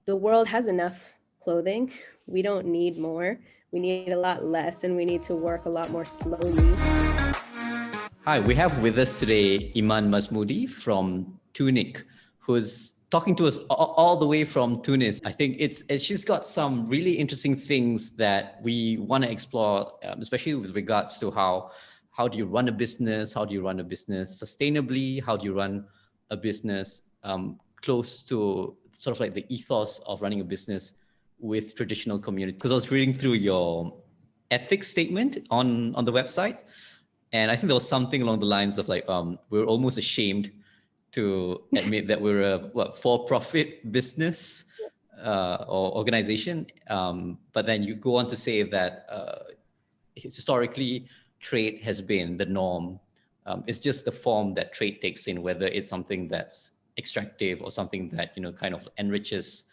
the world has enough clothing. We don't need more. We need a lot less, and we need to work a lot more slowly. Hi, we have with us today Iman Masmoudi from Tuniq, who's talking to us all the way from Tunis. I think she's got some really interesting things that we want to explore, especially with regards to how do you run a business, how do you run a business sustainably, how do you run a business close to sort of like the ethos of running a business with traditional community. Because I was reading through your ethics statement on the website, and I think there was something along the lines of like, we're almost ashamed to admit that we're a for-profit business or organization. But then you go on to say that historically, trade has been the norm. It's just the form that trade takes in, whether it's something that's extractive or something that, kind of enriches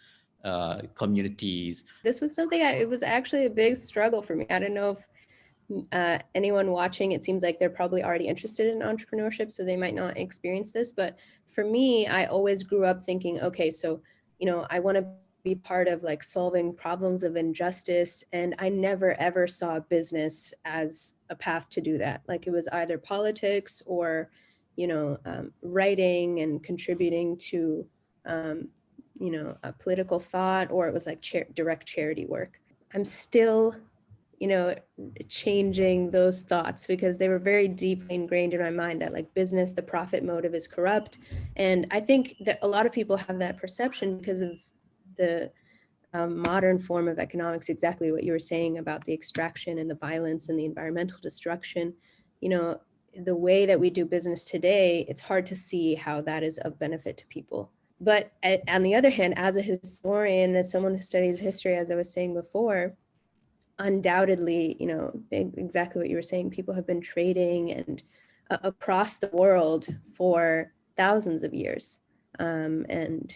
communities. This was something, it was actually a big struggle for me. I don't know if anyone watching, it seems like they're probably already interested in entrepreneurship, so they might not experience this. But for me, I always grew up thinking, okay, so, I want to be part of like solving problems of injustice. And I never, ever saw business as a path to do that. Like it was either politics or, writing and contributing to, a political thought, or it was like direct charity work. I'm still changing those thoughts because they were very deeply ingrained in my mind that like business, the profit motive is corrupt. And I think that a lot of people have that perception because of the modern form of economics, exactly what you were saying about the extraction and the violence and the environmental destruction. The way that we do business today, it's hard to see how that is of benefit to people. But on the other hand, as a historian, as someone who studies history, as I was saying before, undoubtedly, exactly what you were saying, people have been trading and across the world for thousands of years. And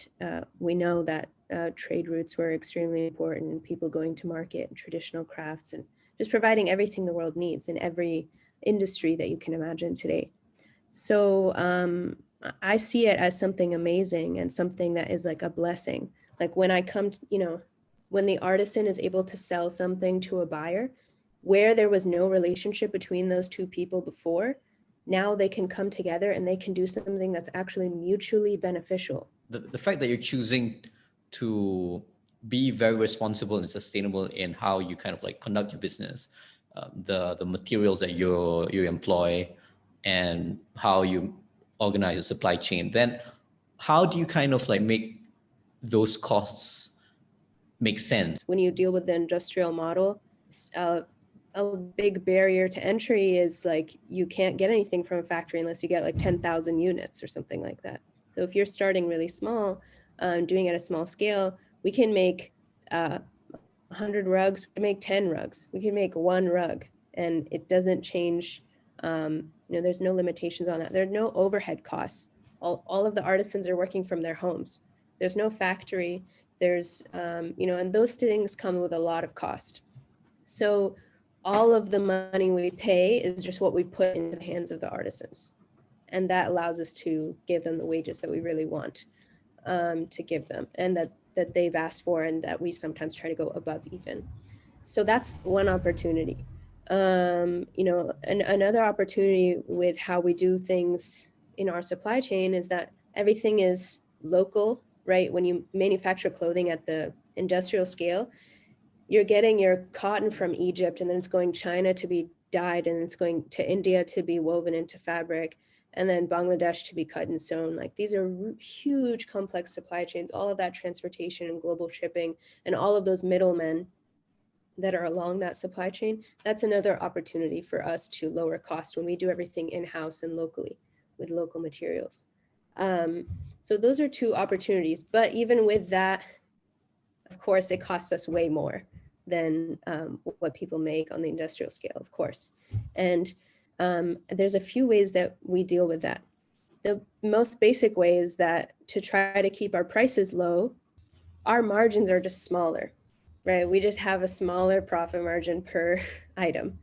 we know that trade routes were extremely important, people going to market, and traditional crafts, and just providing everything the world needs in every industry that you can imagine today. So I see it as something amazing and something that is like a blessing. Like when I come to, when the artisan is able to sell something to a buyer where there was no relationship between those two people before, now they can come together and they can do something that's actually mutually beneficial. The fact that you're choosing to be very responsible and sustainable in how you kind of like conduct your business, the materials that you employ and how you organize your supply chain, then how do you kind of like make those costs make sense? When you deal with the industrial model, a big barrier to entry is like you can't get anything from a factory unless you get like 10,000 units or something like that. So if you're starting really small, doing it at a small scale, we can make 100 rugs, we can make 10 rugs, we can make one rug, and it doesn't change. There's no limitations on that. There are no overhead costs. All of the artisans are working from their homes. There's no factory. There's, and those things come with a lot of cost. So all of the money we pay is just what we put into the hands of the artisans. And that allows us to give them the wages that we really want to give them, and that they've asked for, and that we sometimes try to go above even. So that's one opportunity. Another opportunity with how we do things in our supply chain is that everything is local, right? When you manufacture clothing at the industrial scale, you're getting your cotton from Egypt, and then it's going China to be dyed, and it's going to India to be woven into fabric, and then Bangladesh to be cut and sewn. Like these are huge, complex supply chains, all of that transportation and global shipping, and all of those middlemen that are along that supply chain. That's another opportunity for us to lower costs when we do everything in-house and locally with local materials. So those are two opportunities, but even with that, of course, it costs us way more than what people make on the industrial scale, of course. And there's a few ways that we deal with that. The most basic way is that to try to keep our prices low, our margins are just smaller, right? We just have a smaller profit margin per item.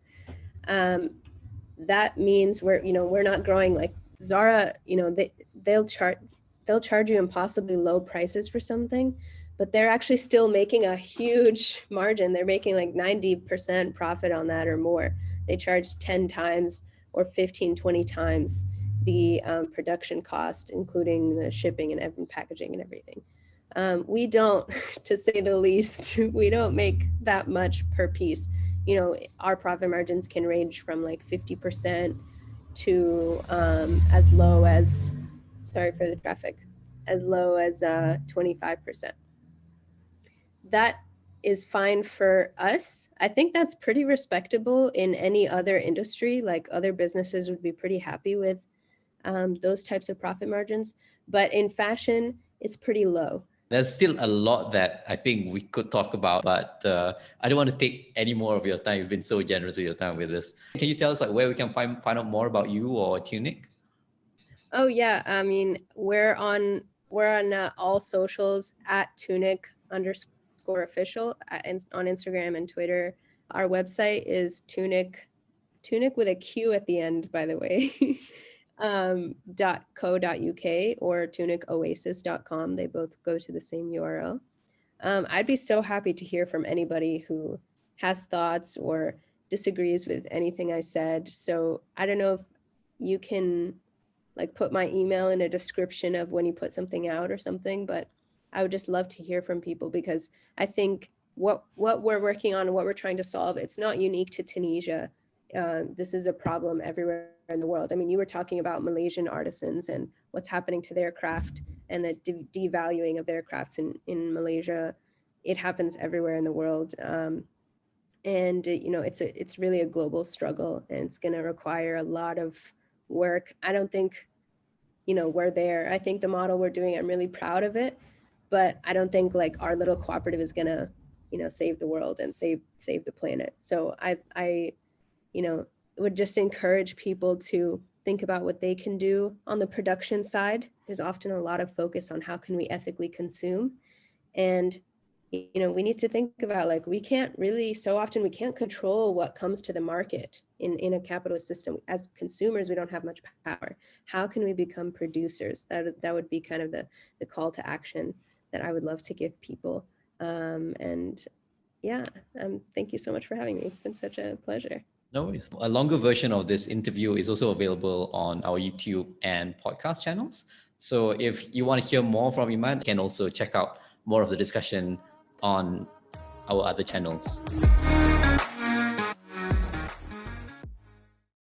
That means we're not growing like Zara, they'll charge you impossibly low prices for something, but they're actually still making a huge margin. They're making like 90% profit on that or more. They charge 10 times or 15, 20 times the production cost, including the shipping and packaging and everything. We don't, to say the least, we don't make that much per piece. You know, our profit margins can range from like 50% to as low as, sorry for the traffic, as low as 25%. That is fine for us. I think that's pretty respectable in any other industry. Like other businesses would be pretty happy with those types of profit margins. But in fashion, it's pretty low. There's still a lot that I think we could talk about, but I don't want to take any more of your time. You've been so generous with your time with this. Can you tell us like where we can find out more about you or Tuniq? Oh yeah, I mean we're on all socials at Tuniq_official on Instagram and Twitter. Our website is Tuniq with a Q at the end, by the way. .co.uk or tunicoasis.com. They both go to the same URL. I'd be so happy to hear from anybody who has thoughts or disagrees with anything I said. So I don't know if you can like put my email in a description of when you put something out or something, but I would just love to hear from people, because I think what we're working on and what we're trying to solve, it's not unique to Tunisia. This is a problem everywhere in the world. I mean, you were talking about Malaysian artisans and what's happening to their craft and the devaluing of their crafts in Malaysia. It happens everywhere in the world. And you know, it's really a global struggle, and it's going to require a lot of work. I don't think, you know, we're there. I think the model we're doing, I'm really proud of it, but I don't think like our little cooperative is going to, you know, save the world and save the planet. So I you know, would just encourage people to think about what they can do on the production side. There's often a lot of focus on how can we ethically consume, and you know, we need to think about like we can't control what comes to the market in a capitalist system. As consumers, we don't have much power. How can we become producers? That would be kind of the call to action that I would love to give people. And yeah, thank you so much for having me. It's been such a pleasure. No worries. A longer version of this interview is also available on our YouTube and podcast channels. So if you want to hear more from Iman, you can also check out more of the discussion on our other channels.